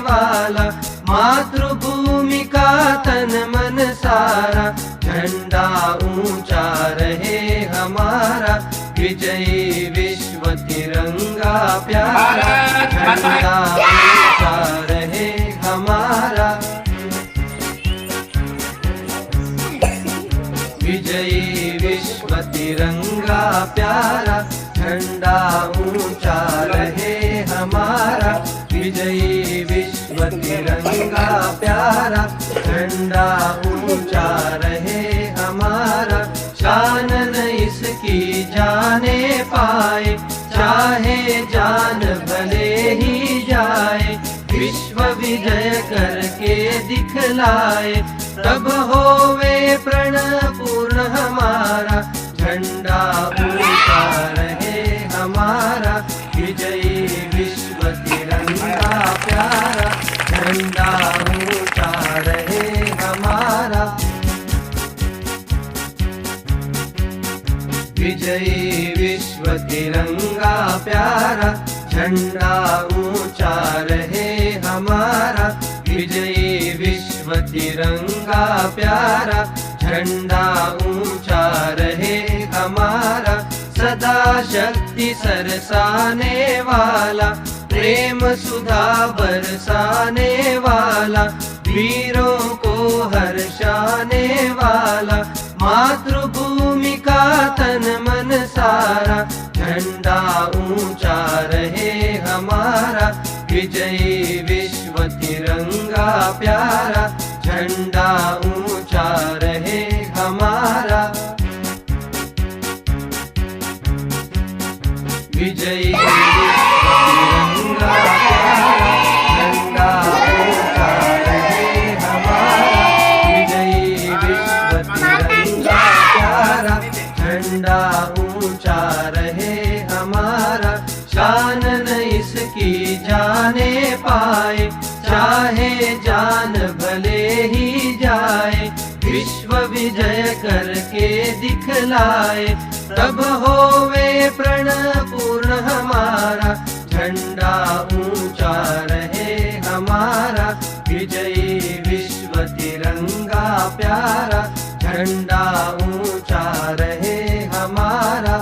वाला, मातृभूमि का तन मन सारा, झंडा ऊंचा रहे हमारा, विजयी विश्व तिरंगा प्यारा, झंडा ऊंचा रहे हमारा, विजयी विश्व तिरंगा प्यारा, झंडा ऊंचा रहे हमारा, विजयी विश्व तिरंगा प्यारा, झंडा ऊंचा रहे हमारा, शान न इसकी जाने पाए, चाहे जान भले ही जाए, विश्व विजय करके दिखलाए, तब होवे प्रण पूर्ण हमारा, झंडा ऊंचा रहे हमारा, विजयी विश्व तिरंगा प्यारा, झंडा ऊंचा रहे हमारा, विजयी विश्व तिरंगा प्यारा, झंडा ऊंचा रहे हमारा, विजयी विश्व तिरंगा प्यारा, झंडा ऊंचा रहे हमारा, सदा शक्ति सरसाने वाला, प्रेम सुधा बरसाने वाला, वीरों को हर्षाने वाला, मातृभूमि का तन मन सारा, झंडा ऊंचा रहे हमारा, विजयी विश्व तिरंगा प्यारा, झंडा ऊंचा रहे हमारा, विजयी विश्व तिरंगा प्यारा, झंडा ऊंचा रहे हमारा, विजयी विश्व तिरंगा प्यारा, झंडा ऊंचा रहे हमारा, शान न इसकी जाने पाए, चाहे जान भले ही जाए, विश्व विजय करके दिखलाए, तब होवे प्रण पूर्ण हमारा, झंडा ऊंचा रहे हमारा, विजयी विश्व तिरंगा प्यारा, झंडा ऊंचा रहे हमारा।